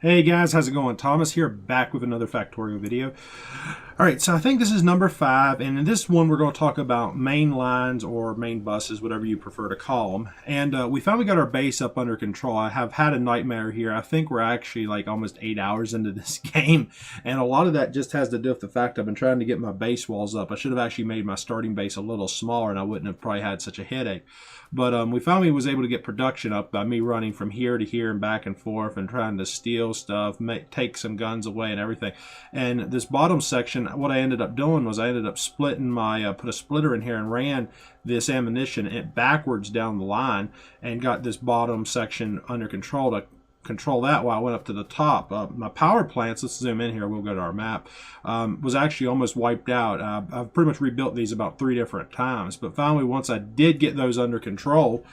Hey guys, how's it going? Thomas here, back with another Factorio video. Alright, so I think this is number 5, and in this one we're going to talk about main lines or main buses, whatever you prefer to call them. And we finally got our base up under control. I have had a nightmare here. I think we're actually like almost 8 hours into this game, and a lot of that just has to do with the fact I've been trying to get my base walls up. I should have actually made my starting base a little smaller, and I wouldn't have probably had such a headache. But we finally was able to get production up by me running from here to here and back and forth and trying to steal stuff, take some guns away and everything. And this bottom section, what I ended up doing was I ended up splitting my, put a splitter in here and ran this ammunition backwards down the line and got this bottom section under control to control that while I went up to the top. My power plants, let's zoom in here, we'll go to our map, was actually almost wiped out. I've pretty much rebuilt these about 3 different times, but finally once I did get those under control,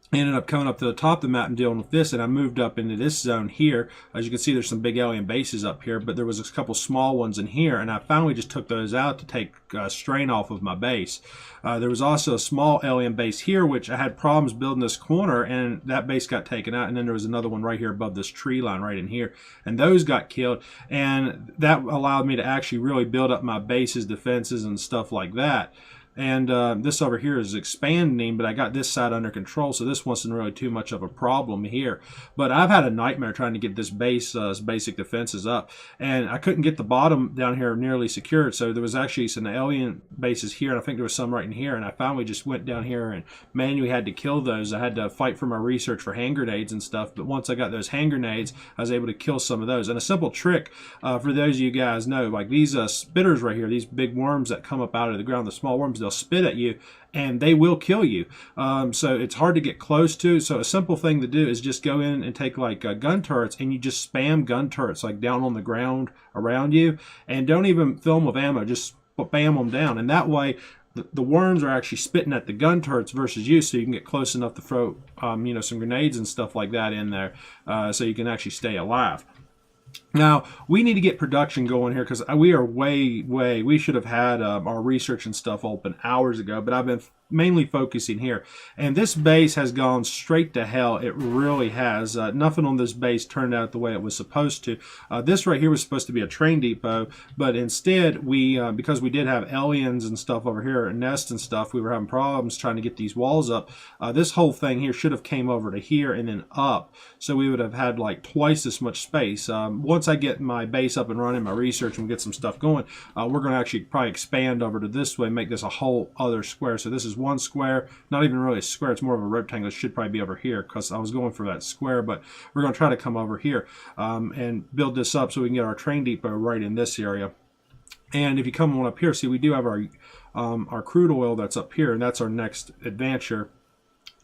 I ended up coming up to the top of the map and dealing with this, and I moved up into this zone here. As you can see, there's some big alien bases up here, but there was a couple small ones in here, and I finally just took those out to take strain off of my base. There was also a small alien base here, which I had problems building this corner, and that base got taken out, and then there was another one right here above this tree line right in here, and those got killed, and that allowed me to actually really build up my bases, defenses, and stuff like that. And this over here is expanding, but I got this side under control, so this wasn't really too much of a problem here. But I've had a nightmare trying to get this base, basic defenses up, and I couldn't get the bottom down here nearly secured. So there was actually some alien bases here, and I think there was some right in here, and I finally just went down here and manually had to kill those. I had to fight for my research for hand grenades and stuff, but once I got those hand grenades, I was able to kill some of those. And a simple trick for those of you guys know, like these spitters right here, these big worms that come up out of the ground, the small worms, they'll spit at you and they will kill you. So it's hard to get close to. So a simple thing to do is just go in and take like gun turrets, and you just spam gun turrets like down on the ground around you, and don't even fill them with ammo, just bam them down, and that way the worms are actually spitting at the gun turrets versus you, so you can get close enough to throw some grenades and stuff like that in there, so you can actually stay alive. Now, we need to get production going here because we are we should have had our research and stuff open hours ago, but I've been mainly focusing here. And this base has gone straight to hell. It really has. Nothing on this base turned out the way it was supposed to. This right here was supposed to be a train depot, but instead we, because we did have aliens and stuff over here, and nests and stuff, we were having problems trying to get these walls up. This whole thing here should have came over to here and then up, so we would have had like twice as much space. Once I get my base up and running, my research, and get some stuff going, we're going to actually probably expand over to this way, make this a whole other square. So this is one square, not even really a square, it's more of a rectangle. It should probably be over here because I was going for that square, but we're going to try to come over here and build this up so we can get our train depot right in this area. And if you come on up here, see, we do have our crude oil that's up here, and that's our next adventure,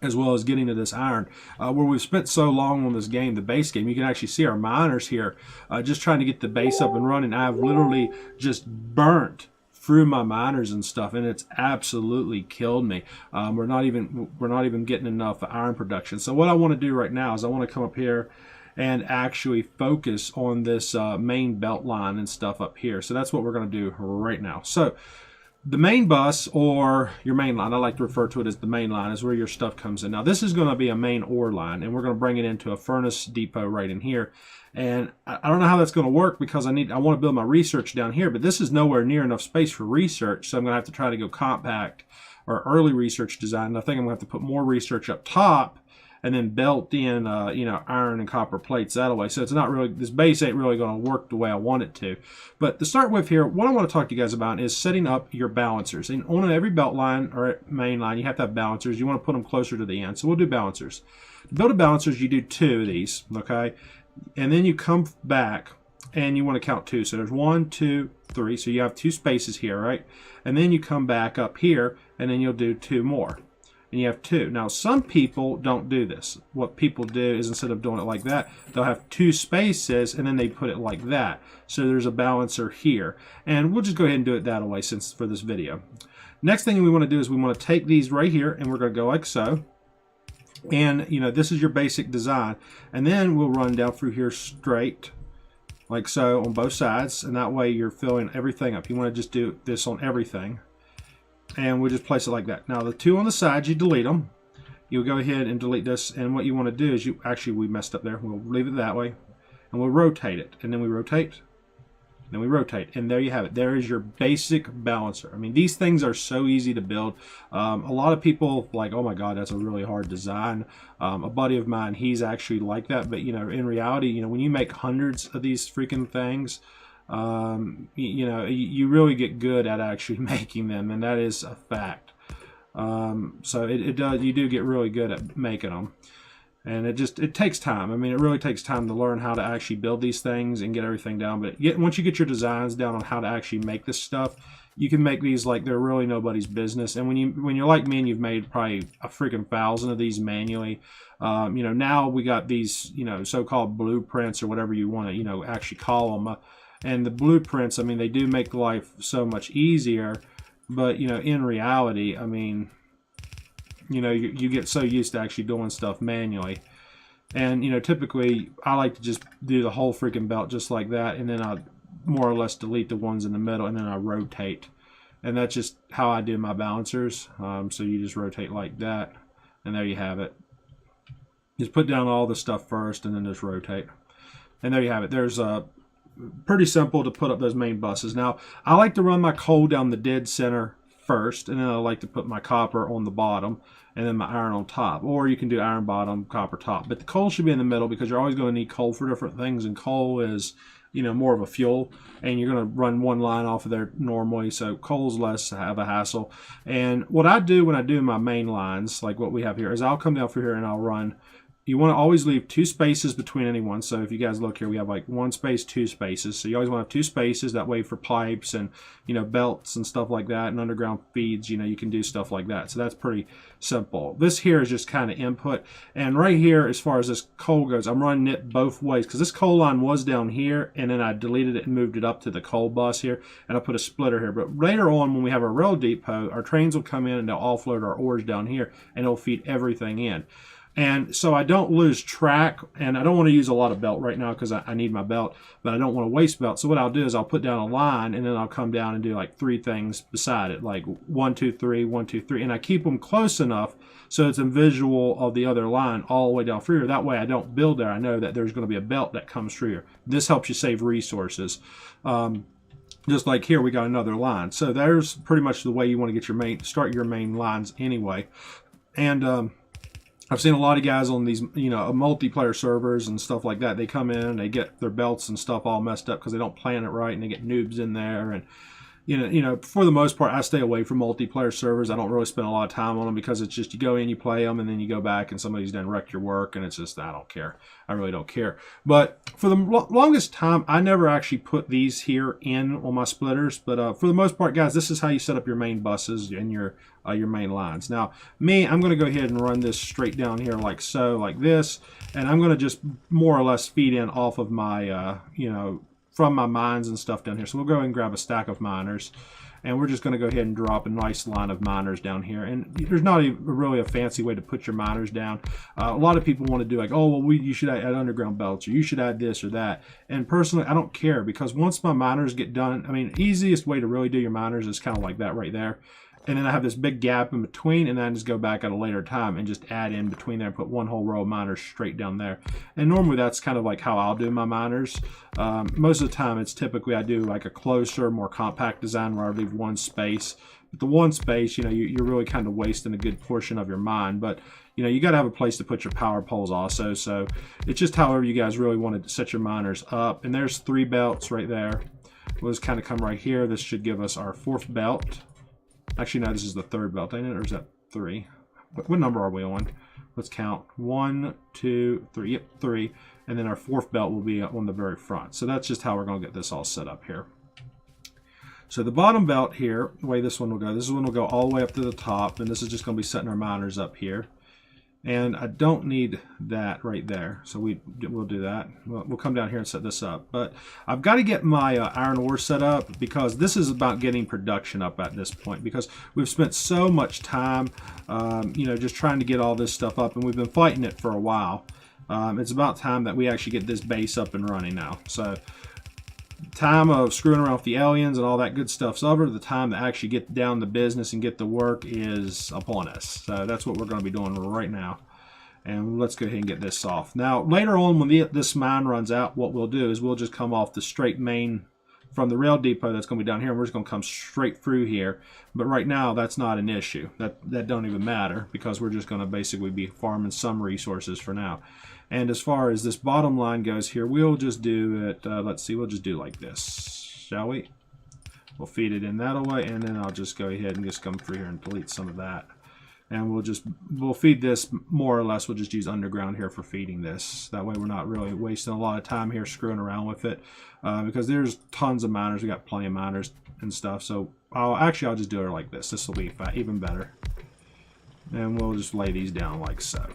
as well as getting to this iron. Where we've spent so long on this game, the base game, you can actually see our miners here just trying to get the base up and running. I've literally just burnt through my miners and stuff, and it's absolutely killed me. We're not even getting enough iron production. So what I want to do right now is I want to come up here and actually focus on this main belt line and stuff up here. So that's what we're going to do right now. So the main bus, or your main line, I like to refer to it as the main line, is where your stuff comes in. Now this is going to be a main ore line, and we're going to bring it into a furnace depot right in here. And I don't know how that's going to work because I want to build my research down here, but this is nowhere near enough space for research, so I'm going to have to try to go compact or early research design. And I think I'm going to have to put more research up top and then belt in iron and copper plates that way. So it's not really, this base ain't really going to work the way I want it to. But to start with here, what I want to talk to you guys about is setting up your balancers. And on every belt line or main line, you have to have balancers. You want to put them closer to the end. So we'll do balancers. To build a balancers, you do 2 of these, okay? And then you come back and you want to count 2. So there's 1, 2, 3. So you have 2 spaces here, right? And then you come back up here and then you'll do 2 more. And you have 2. Now some people don't do this. What people do is, instead of doing it like that, they'll have 2 spaces and then they put it like that. So there's a balancer here. And we'll just go ahead and do it that way since for this video. Next thing we want to do is we want to take these right here and we're going to go like so. And this is your basic design, and then we'll run down through here straight like so on both sides, and that way you're filling everything up. You want to just do this on everything, and we'll just place it like that. Now the 2 on the sides, you delete them, you'll go ahead and delete this. And what you want to do is we messed up there. We'll leave it that way, and we'll rotate it, and then we rotate. Then we rotate, and there you have it. There is your basic balancer. I mean, these things are so easy to build. A lot of people like, oh my God, that's a really hard design. A buddy of mine, he's actually like that. But in reality, when you make hundreds of these freaking things, you really get good at actually making them, and that is a fact. So you do get really good at making them. And it takes time. I mean, it really takes time to learn how to actually build these things and get everything down. But once you get your designs down on how to actually make this stuff, you can make these like they're really nobody's business. And when you're like me and you've made probably a freaking 1,000 of these manually, now we got these so-called blueprints or whatever you want to actually call them. And the blueprints, I mean, they do make life so much easier. But in reality, I mean, you get so used to actually doing stuff manually. And typically I like to just do the whole freaking belt just like that, and then I more or less delete the ones in the middle, and then I rotate. And that's just how I do my balancers. So you just rotate like that, and there you have it. Just put down all the stuff first and then just rotate, and there you have it. There's pretty simple to put up those main buses. Now I like to run my coal down the dead center first, and then I like to put my copper on the bottom and then my iron on top, or you can do iron bottom, copper top, but the coal should be in the middle because you're always going to need coal for different things, and coal is more of a fuel, and you're going to run one line off of there normally, so coal's less of a hassle. And what I do when I do my main lines, like what we have here, is I'll come down through here and I'll run. You want to always leave 2 spaces between any one. So if you guys look here, we have like 1 space, 2 spaces. So you always want to have 2 spaces. That way for pipes and, belts and stuff like that, and underground feeds, you can do stuff like that. So that's pretty simple. This here is just kind of input. And right here, as far as this coal goes, I'm running it both ways because this coal line was down here, and then I deleted it and moved it up to the coal bus here, and I put a splitter here. But later on, when we have our rail depot, our trains will come in and they'll offload our ores down here, and it'll feed everything in. And so I don't lose track, and I don't want to use a lot of belt right now because I need my belt, but I don't want to waste belt. So what I'll do is I'll put down a line, and then I'll come down and do like 3 things beside it, like 1, 2, 3, 1, 2, 3, and I keep them close enough so it's in visual of the other line all the way down through here. That way I don't build there. I know that there's going to be a belt that comes through here. This helps you save resources. Just like here, we got another line. So there's pretty much the way you want to get start your main lines anyway. And I've seen a lot of guys on these, multiplayer servers and stuff like that. They come in and they get their belts and stuff all messed up because they don't plan it right, and they get noobs in there. And for the most part, I stay away from multiplayer servers. I don't really spend a lot of time on them because it's just you go in, you play them, and then you go back and somebody's done wrecked your work, and it's just I don't care. I really don't care. But for the longest time, I never actually put these here in on my splitters. But for the most part, guys, this is how you set up your main buses and your main lines. Now, I'm going to go ahead and run this straight down here like so, like this, and I'm going to just more or less feed in off of my, from my mines and stuff down here. So we'll go ahead and grab a stack of miners, and we're just going to go ahead and drop a nice line of miners down here. And there's not really a fancy way to put your miners down. A lot of people want to do like, oh, well, you should add underground belts, or you should add this or that. And personally, I don't care, because once my miners get done, I mean, easiest way to really do your miners is kind of like that right there. And then I have this big gap in between, and then I just go back at a later time and just add in between there and put one whole row of miners straight down there. And normally that's kind of like how I'll do my miners. Most of the time it's typically I do like a closer, more compact design where I leave 1 space. But the 1 space, you're really kind of wasting a good portion of your mine. But you got to have a place to put your power poles also. So it's just however you guys really want to set your miners up. And there's 3 belts right there. We'll just kind of come right here. This should give us our 4th belt. Actually, no, this is the 3rd belt, ain't it? Or is that 3? What number are we on? Let's count. 1, 2, 3. Yep, 3. And then our 4th belt will be on the very front. So that's just how we're going to get this all set up here. So the bottom belt here, the way this one will go, this one will go all the way up to the top. And this is just going to be setting our miners up here. And I don't need that right there, so we'll do that. We'll come down here and set this up. But I've got to get my iron ore set up, because this is about getting production up at this point, because we've spent so much time, just trying to get all this stuff up, and we've been fighting it for a while. It's about time that we actually get this base up and running now. So time of screwing around with the aliens and all that good stuff's over. The time to actually get down to business and get to work is upon us. So that's what we're going to be doing right now. And let's go ahead and get this off. Now, later on when this mine runs out, what we'll do is we'll just come off the straight main from the rail depot that's going to be down here. And we're just going to come straight through here. But right now, that's not an issue. That don't even matter because we're just going to basically be farming some resources for now. And as far as this bottom line goes here, we'll just do it, let's see, we'll just do like this, shall we? We'll feed it in that way, and then I'll just go ahead and just come through here and delete some of that. And we'll feed this more or less. We'll just use underground here for feeding this. That way we're not really wasting a lot of time here screwing around with it because there's tons of miners. We got plenty of miners and stuff. So I'll just do it like this. This will be even better. And we'll just lay these down like so.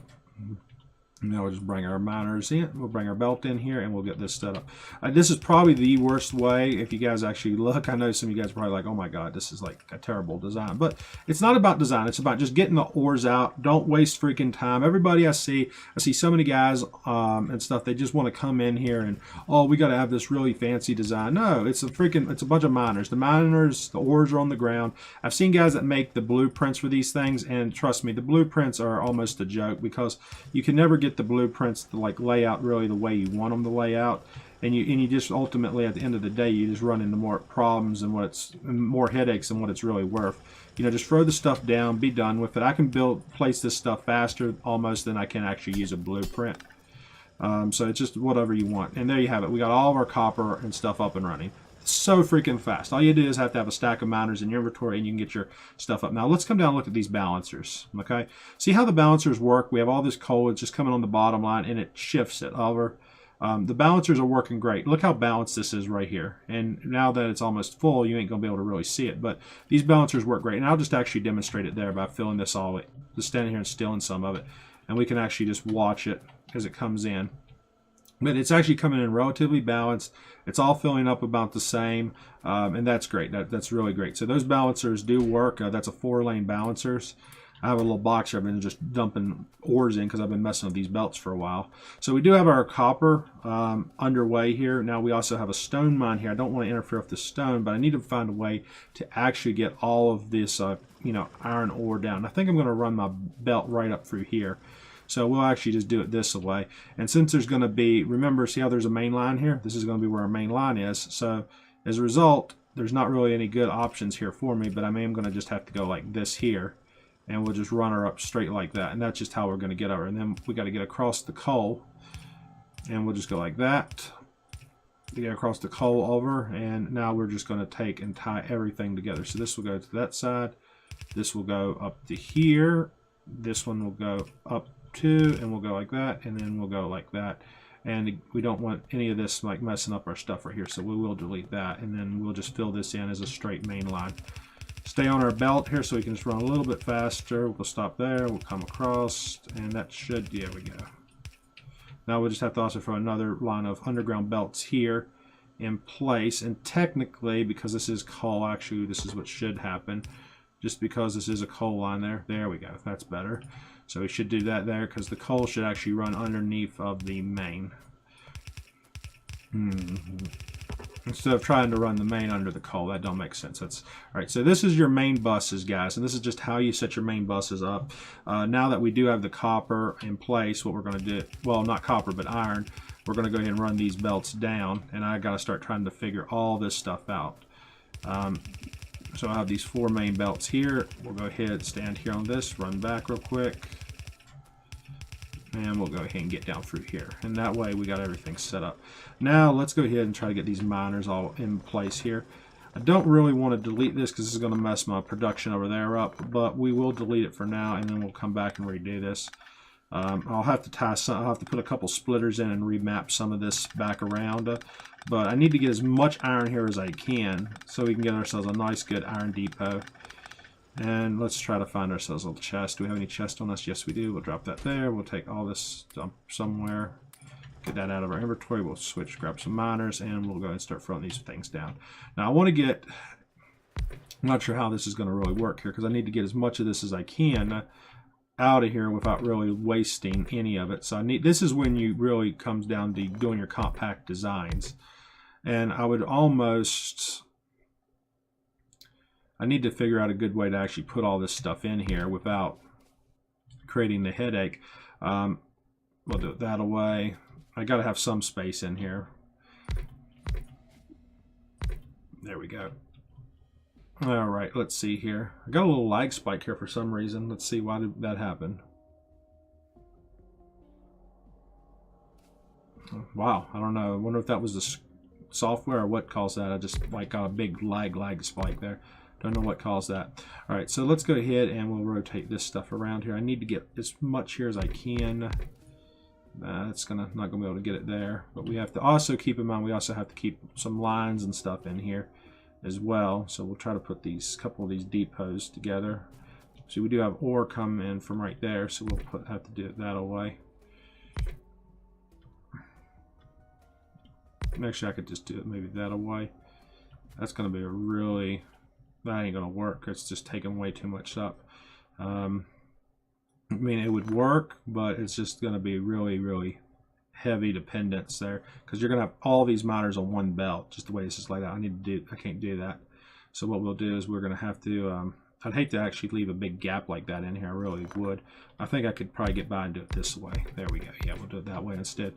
Now we'll just bring our miners in. We'll bring our belt in here and we'll get this set up. This is probably the worst way. If you guys actually look, I know some of you guys are probably like, oh my God, this is like a terrible design. But it's not about design. It's about just getting the ores out. Don't waste freaking time. Everybody I see so many guys and stuff, they just want to come in here and, oh, we got to have this really fancy design. No, it's a bunch of miners. The miners, the ores are on the ground. I've seen guys that make the blueprints for these things, and trust me, the blueprints are almost a joke because you can never get the blueprints to like lay out really the way you want them to lay out, and you just ultimately at the end of the day you just run into more problems and more headaches than what it's really worth. You know, just throw the stuff down, be done with it. I can place this stuff faster almost than I can actually use a blueprint. So it's just whatever you want. And there you have it. We got all of our copper and stuff up and running. So freaking fast. All you do is have to have a stack of miners in your inventory and you can get your stuff up. Now let's come down and look at these balancers. Okay, see how the balancers work? We have all this coal, it's just coming on the bottom line and it shifts it over. The balancers are working great. Look how balanced this is right here. And now that it's almost full, you ain't gonna be able to really see it, but these balancers work great. And I'll just actually demonstrate it there by filling this all, just standing here and stealing some of it. And we can actually just watch it as it comes in. But it's actually coming in relatively balanced. It's all filling up about the same, and that's great. That's really great. So those balancers do work. That's a 4-lane balancers. I have a little box here I've been just dumping ores in because I've been messing with these belts for a while. So we do have our copper underway here. Now we also have a stone mine here. I don't want to interfere with the stone, but I need to find a way to actually get all of this iron ore down. I think I'm going to run my belt right up through here. So we'll actually just do it this way. And since there's going to be, remember, see how there's a main line here? This is going to be where our main line is. So as a result, there's not really any good options here for me, but I am going to just have to go like this here. And we'll just run her up straight like that. And that's just how we're going to get over. And then we got to get across the coal. And we'll just go like that. To get across the coal over. And now we're just going to take and tie everything together. So this will go to that side. This will go up to here. This one will go up to, and we'll go like that, and then we'll go like that. And we don't want any of this like messing up our stuff right here, so we will delete that, and then we'll just fill this in as a straight main line. Stay on our belt here so we can just run a little bit faster. We'll stop there, we'll come across, and that should, there we go. Now we'll just have to also throw another line of underground belts here in place, and technically, because this is coal, actually this is what should happen. Just because this is a coal line there we go, that's better. So we should do that there because the coal should actually run underneath of the main. Instead of trying to run the main under the coal, that don't make sense. That's all right. So this is your main buses, guys, and this is just how you set your main buses up. Now that we do have the copper in place, what we're going to do, well, not copper but iron, we're going to go ahead and run these belts down, and I got to start trying to figure all this stuff out. So I have these 4 main belts here. We'll go ahead, stand here on this, run back real quick. And we'll go ahead and get down through here. And that way we got everything set up. Now let's go ahead and try to get these miners all in place here. I don't really want to delete this because this is going to mess my production over there up. But we will delete it for now, and then we'll come back and redo this. I'll have to put a couple splitters in and remap some of this back around. But I need to get as much iron here as I can so we can get ourselves a nice good iron depot. And let's try to find ourselves a chest. Do we have any chest on us? Yes, we do. We'll drop that there. We'll take all this dump somewhere. Get that out of our inventory. We'll switch, grab some miners, and we'll go ahead and start throwing these things down. Now I want to get, I'm not sure how this is going to really work here because I need to get as much of this as I can out of here without really wasting any of it. So this is when you really comes down to doing your compact designs. And I would almost, I need to figure out a good way to actually put all this stuff in here without creating the headache. We'll do it that away. I got to have some space in here. There we go. All right, let's see here. I got a little lag spike here for some reason. Let's see, why did that happen? Wow, I don't know. I wonder if that was the software or what caused that. I just like got a big lag spike there. Don't know what caused that. All right, so let's go ahead and we'll rotate this stuff around here. I need to get as much here as I can. It's not gonna be able to get it there, but we have to also keep in mind we also have to keep some lines and stuff in here as well. So we'll try to put these couple of these depots together. So we do have ore come in from right there, so we'll have to do it that away. Actually, I could just do it maybe that away. That's going to be a really, that ain't going to work. It's just taking way too much up. I mean, it would work, but it's just going to be really, really heavy dependence there, because you're going to have all these miners on one belt, just the way this is laid out. I can't do that. So what we'll do is we're going to have to, I'd hate to actually leave a big gap like that in here. I really would. I think I could probably get by and do it this way. There we go. Yeah, we'll do it that way instead.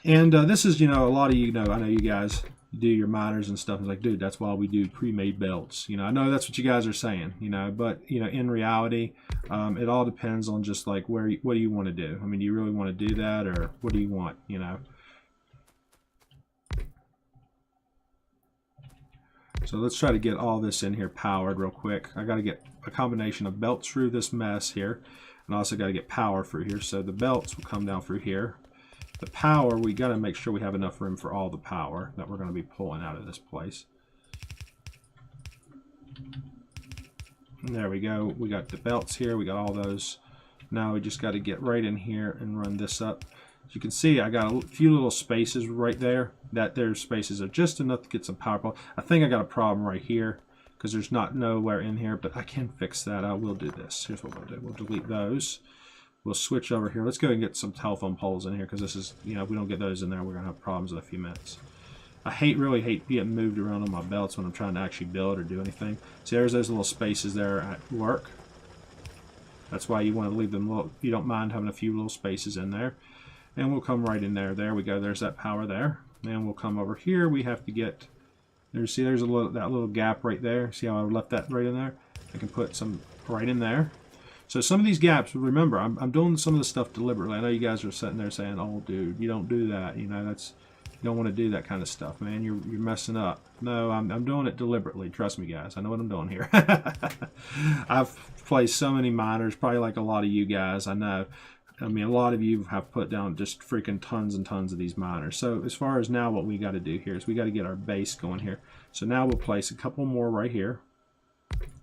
And this is, you know, a lot of you know, I know you guys do your miners and stuff. It's like, dude, that's why we do pre-made belts. You know, I know that's what you guys are saying, you know, but, you know, in reality, it all depends on just like what do you want to do? I mean, do you really want to do that, or what do you want, you know? So let's try to get all this in here powered real quick. I got to get a combination of belts through this mess here, and also got to get power through here. So the belts will come down through here. The power, we got to make sure we have enough room for all the power that we're going to be pulling out of this place. And there we go. We got the belts here. We got all those. Now we just got to get right in here and run this up. As you can see, I got a few little spaces right there. There's spaces are just enough to get some power. I think I got a problem right here because there's nowhere in here, but I can fix that. I will do this. Here's what we'll do. We'll delete those. We'll switch over here. Let's go and get some telephone poles in here, because this is, you know, if we don't get those in there, we're going to have problems in a few minutes. I really hate getting moved around on my belts when I'm trying to actually build or do anything. See, there's those little spaces there at work. That's why you want to leave them little, you don't mind having a few little spaces in there. And we'll come right in there. There we go. There's that power there. And we'll come over here. We have to get, see, there's that little gap right there. See how I left that right in there? I can put some right in there. So some of these gaps, remember, I'm doing some of the stuff deliberately. I know you guys are sitting there saying, "Oh, dude, you don't do that. You know, you don't want to do that kind of stuff, man. You're messing up." No, I'm doing it deliberately. Trust me, guys. I know what I'm doing here. I've placed so many miners, probably like a lot of you guys. I know. I mean, a lot of you have put down just freaking tons and tons of these miners. So as far as now, what we got to do here is we got to get our base going here. So now we'll place a couple more right here.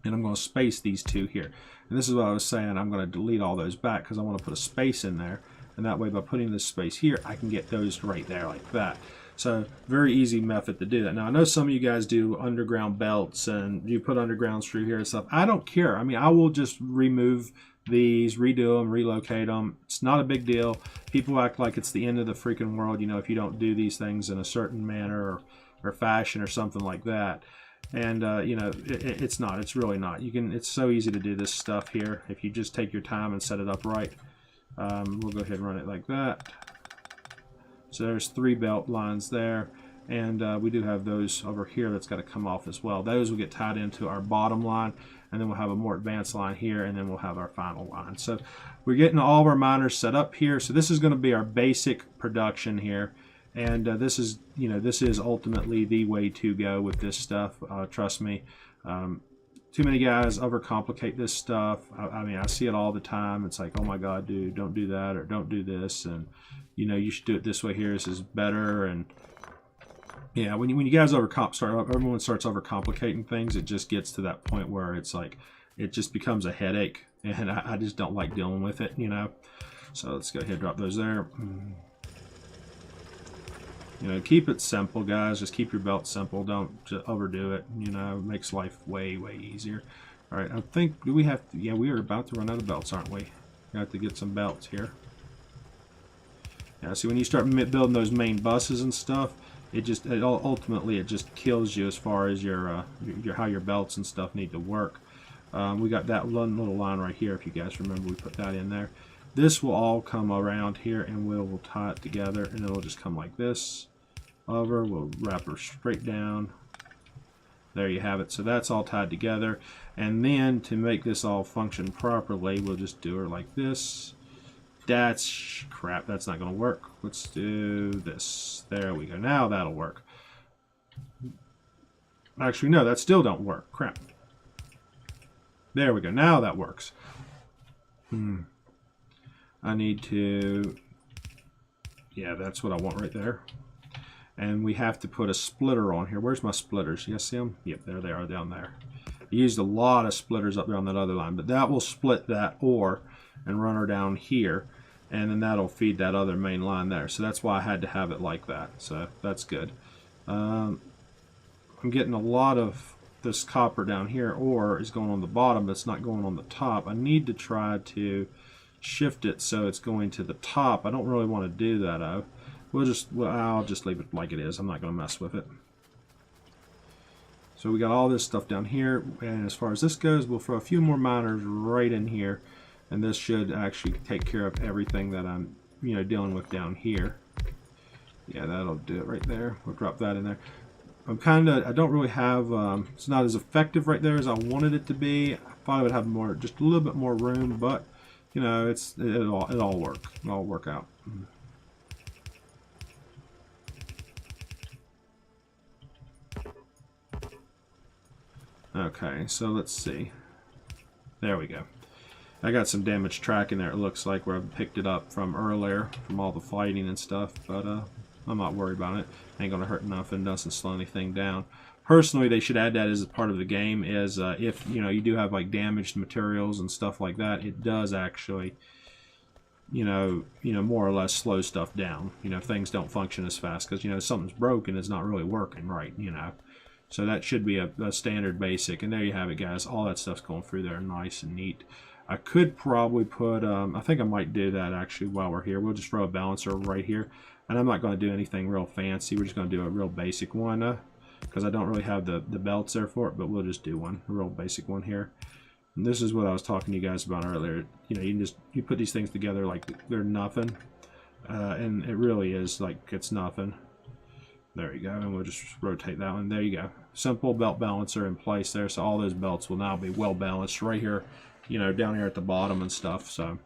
And I'm going to space these two here. And this is what I was saying. I'm going to delete all those back because I want to put a space in there. And that way, by putting this space here, I can get those right there like that. So very easy method to do that. Now, I know some of you guys do underground belts and you put undergrounds through here and stuff. I don't care. I mean, I will just remove these, redo them, relocate them. It's not a big deal. People act like it's the end of the freaking world, you know, if you don't do these things in a certain manner or fashion or something like that. And you know, it's not. It's really not. It's so easy to do this stuff here if you just take your time and set it up right. We'll go ahead and run it like that. So there's 3 belt lines there, and we do have those over here that's got to come off as well. Those will get tied into our bottom line, and then we'll have a more advanced line here, and then we'll have our final line. So we're getting all of our miners set up here. So this is going to be our basic production here. And this is, you know, this is ultimately the way to go with this stuff. Trust me. Too many guys overcomplicate this stuff. I mean, I see it all the time. It's like, oh my God, dude, don't do that, or don't do this, and you know, you should do it this way here. This is better. And yeah, when you guys everyone starts overcomplicating things, it just gets to that point where it's like it just becomes a headache, and I just don't like dealing with it, you know. So let's go ahead and drop those there. You know, keep it simple, guys. Just keep your belt simple. Don't just overdo it. You know, it makes life way, way easier. All right, I think, do we have to, yeah, we are about to run out of belts, aren't we? We have to get some belts here. Yeah, see, when you start building those main buses and stuff, ultimately it just kills you as far as your how your belts and stuff need to work. We got that one little line right here, if you guys remember, we put that in there. This will all come around here, and we'll tie it together, and it'll just come like this. Over, we'll wrap her straight down. There you have it. So that's all tied together. And then to make this all function properly, we'll just do her like this. That's crap. That's not going to work. Let's do this. There we go. Now that'll work. Actually, no, that still don't work. Crap. There we go. Now that works. I need to... Yeah, that's what I want right there. And we have to put a splitter on here. Where's my splitters? You guys see them? Yep, there they are down there. I used a lot of splitters up there on that other line, but that will split that ore and run her down here, and then that'll feed that other main line there. So that's why I had to have it like that. So that's good. I'm getting a lot of this copper down here. Ore is going on the bottom, but it's not going on the top. I need to try to shift it so it's going to the top. I don't really want to do that though. I'll just leave it like it is. I'm not going to mess with it. So we got all this stuff down here, and as far as this goes, we'll throw a few more miners right in here, and this should actually take care of everything that I'm, dealing with down here. Yeah, that'll do it right there. We'll drop that in there. I don't really have, it's not as effective right there as I wanted it to be. I thought I would have just a little bit more room, but it'll all work. It'll all work out. Okay, so let's see. There we go. I got some damaged track in there, it looks like, where I picked it up from earlier, from all the fighting and stuff, but I'm not worried about it. Ain't gonna hurt enough and doesn't slow anything down. Personally, they should add that as a part of the game, is if you do have like damaged materials and stuff like that, it does actually more or less slow stuff down. If things don't function as fast, because something's broken, it's not really working right. So that should be a standard basic, and there you have it, guys. All that stuff's going through there nice and neat. I could probably put, I think I might do that actually while we're here. We'll just throw a balancer right here, and I'm not going to do anything real fancy. We're just going to do a real basic one, because I don't really have the belts there for it, but we'll just do one, a real basic one here. And this is what I was talking to you guys about earlier. You put these things together like they're nothing, and it really is like it's nothing. There you go, and we'll just rotate that one. There you go. Simple belt balancer in place there, so all those belts will now be well balanced right here, down here at the bottom and stuff. So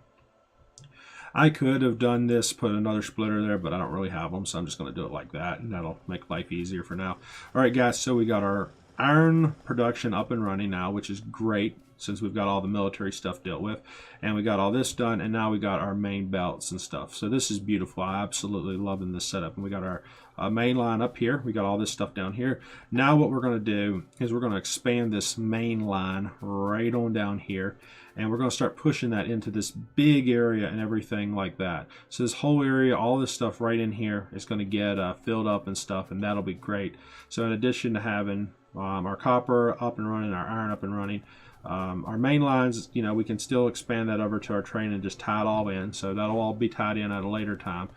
I could have done this, put another splitter there, but I don't really have them, so I'm just going to do it like that, and that'll make life easier for now. All right, guys, so we got our iron production up and running now, which is great since we've got all the military stuff dealt with, and we got all this done, and now we got our main belts and stuff. So this is beautiful. I absolutely loving this setup. And we got our main line up here. We got all this stuff down here. Now what we're going to do is we're going to expand this main line right on down here, and we're going to start pushing that into this big area and everything like that. So this whole area, all this stuff right in here is going to get filled up and stuff, and that'll be great. So in addition to having our copper up and running, our iron up and running, our main lines, we can still expand that over to our train and just tie it all in. So that'll all be tied in at a later time.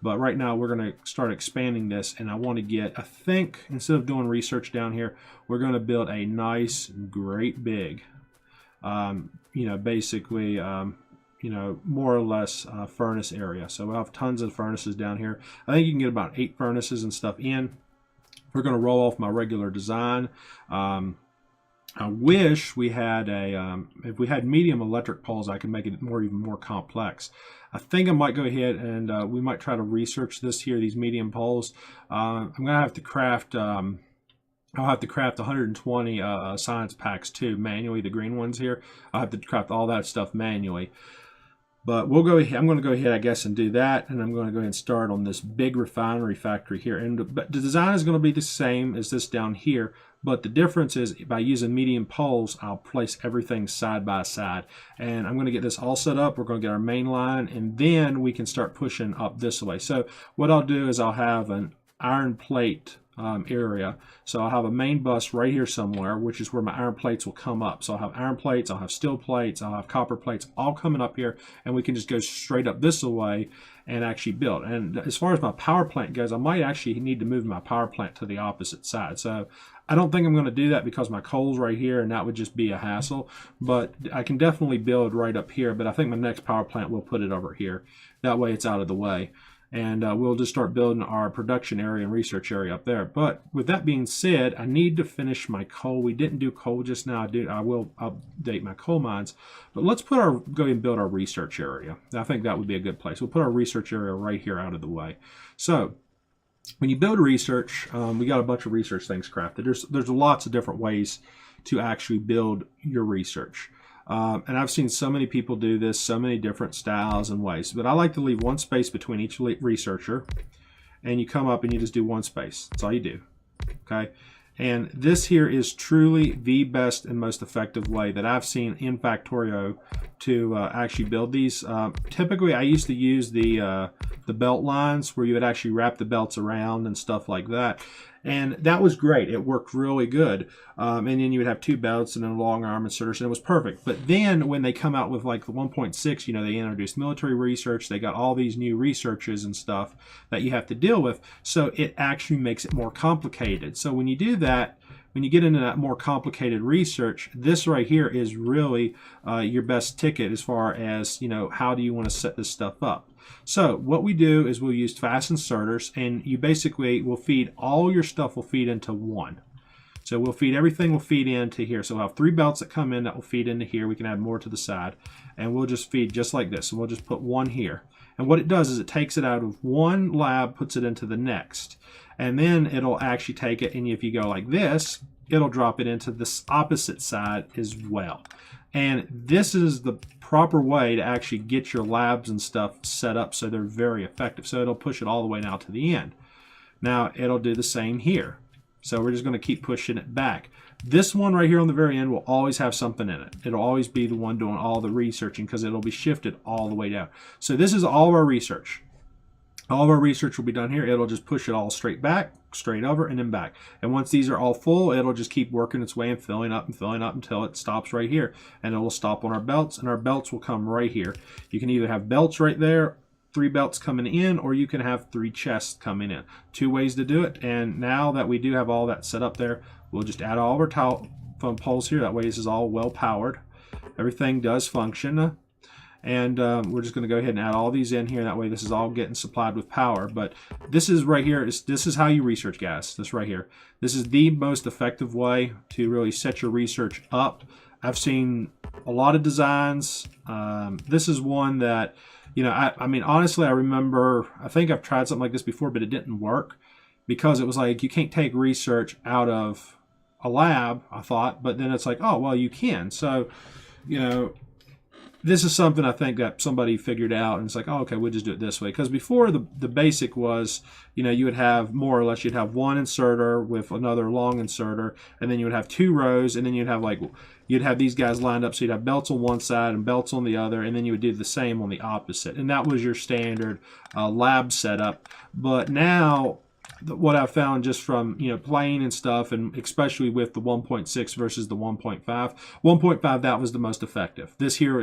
But right now we're going to start expanding this, and I want to get, I think, instead of doing research down here, we're going to build a nice, great big, basically, more or less furnace area. So we'll have tons of furnaces down here. I think you can get about 8 furnaces and stuff in. We're going to roll off my regular design. I wish we had if we had medium electric poles, I could make it even more complex. I think I might go ahead and we might try to research this here, these medium poles. I'm going to have to craft, I'll have to craft 120 science packs too, manually, the green ones here. I'll have to craft all that stuff manually. But we'll go ahead, I'm going to go ahead, I guess, and do that, and I'm going to go ahead and start on this big refinery factory here. And the design is going to be the same as this down here, but the difference is by using medium poles, I'll place everything side by side. And I'm going to get this all set up. We're going to get our main line, and then we can start pushing up this way. So what I'll do is I'll have an iron plate area. So I'll have a main bus right here somewhere, which is where my iron plates will come up. So I'll have iron plates, I'll have steel plates, I'll have copper plates, all coming up here, and we can just go straight up this way and actually build. And as far as my power plant goes, I might actually need to move my power plant to the opposite side. So I don't think I'm going to do that because my coal's right here, and that would just be a hassle. But I can definitely build right up here, but I think my next power plant will put it over here. That way it's out of the way. And we'll just start building our production area and research area up there. But with that being said, I need to finish my coal. We didn't do coal just now. I will update my coal mines. But let's go ahead and build our research area. I think that would be a good place. We'll put our research area right here out of the way. So when you build research, we got a bunch of research things crafted. There's lots of different ways to actually build your research. And I've seen so many people do this, so many different styles and ways. But I like to leave one space between each researcher. And you come up and you just do one space. That's all you do. Okay? And this here is truly the best and most effective way that I've seen in Factorio to actually build these. Typically, I used to use the belt lines where you would actually wrap the belts around and stuff like that. And that was great. It worked really good. And then you would have two belts and then a long arm inserters, and it was perfect. But then when they come out with like the 1.6, you know, they introduced military research. They got all these new researches and stuff that you have to deal with. So it actually makes it more complicated. So when you do that, when you get into that more complicated research, this right here is really your best ticket as far as, you know, how do you want to set this stuff up. So what we do is we'll use fast inserters, and you basically will feed all your stuff will feed into one. So we'll feed everything will feed into here. So we'll have three belts that come in that will feed into here. We can add more to the side, and we'll just feed just like this. And we'll just put one here. And what it does is it takes it out of one lab, puts it into the next. And then it'll actually take it, and if you go like this, it'll drop it into this opposite side as well. And this is the proper way to actually get your labs and stuff set up so they're very effective. So it'll push it all the way now to the end. Now it'll do the same here. So we're just going to keep pushing it back. This one right here on the very end will always have something in it. It'll always be the one doing all the researching because it'll be shifted all the way down. So this is all of our research. All of our research will be done here. It'll just push it all straight back, straight over, and then back. And once these are all full, it'll just keep working its way and filling up until it stops right here. And it will stop on our belts, and our belts will come right here. You can either have belts right there, 3 belts coming in, or you can have 3 chests coming in. 2 ways to do it. And now that we do have all that set up there, we'll just add all of our telephone poles here. That way this is all well powered. Everything does function. And we're just going to go ahead and add all these in here. That way this is all getting supplied with power. But this is right here. This is how you research, guys. This right here. This is the most effective way to really set your research up. I've seen a lot of designs. This is one that, you know, I mean, honestly, I remember, I think I've tried something like this before, but it didn't work because it was like you can't take research out of a lab, I thought. But then it's like, oh, well, you can. So, you know, this is something I think that somebody figured out, and it's like, oh, okay, we'll just do it this way. Because before the basic was, you know, you would have more or less, you'd have one inserter with another long inserter, and then you would have 2 rows, and then you'd have these guys lined up, so you'd have belts on one side and belts on the other, and then you would do the same on the opposite. And that was your standard lab setup. But now, what I've found just from, you know, playing and stuff, and especially with the 1.6 versus the 1.5, 1.5, that was the most effective. This here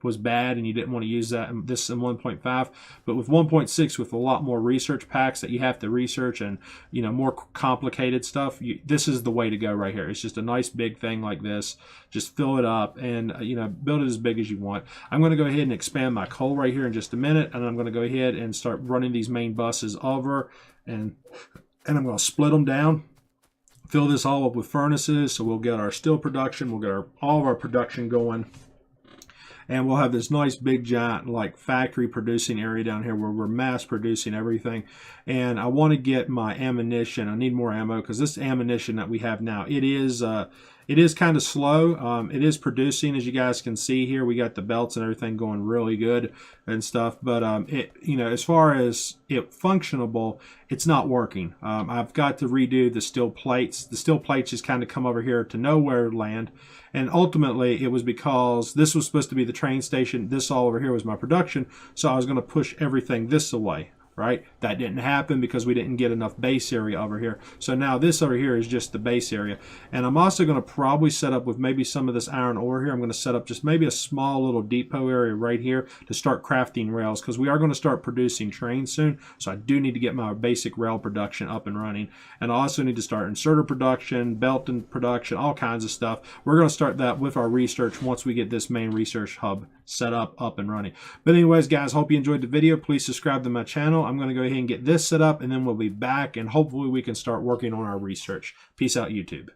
was bad and you didn't want to use that, and this in 1.5. But with 1.6, with a lot more research packs that you have to research and, you know, more complicated stuff, this is the way to go right here. It's just a nice big thing like this. Just fill it up and, you know, build it as big as you want. I'm going to go ahead and expand my coal right here in just a minute, and I'm going to go ahead and start running these main buses over. And I'm going to split them down, fill this all up with furnaces, so we'll get our steel production, we'll get all of our production going, and we'll have this nice big giant like factory producing area down here where we're mass producing everything. And I want to get my ammunition. I need more ammo because this ammunition that we have now, it is kind of slow. It is producing, as you guys can see here. We got the belts and everything going really good and stuff. But you know, as far as it functionable, it's not working. I've got to redo the steel plates. The steel plates just kind of come over here to nowhere land. And ultimately, it was because this was supposed to be the train station. This all over here was my production. So I was going to push everything this away. right? That didn't happen because we didn't get enough base area over here. So now this over here is just the base area. And I'm also going to probably set up with maybe some of this iron ore here. I'm going to set up just maybe a small little depot area right here to start crafting rails, because we are going to start producing trains soon. So I do need to get my basic rail production up and running. And I also need to start inserter production, belting production, all kinds of stuff. We're going to start that with our research once we get this main research hub set up and running. But anyways, guys, hope you enjoyed the video. Please subscribe to my channel. I'm going to go ahead and get this set up, and then we'll be back, and hopefully we can start working on our research. Peace out, YouTube.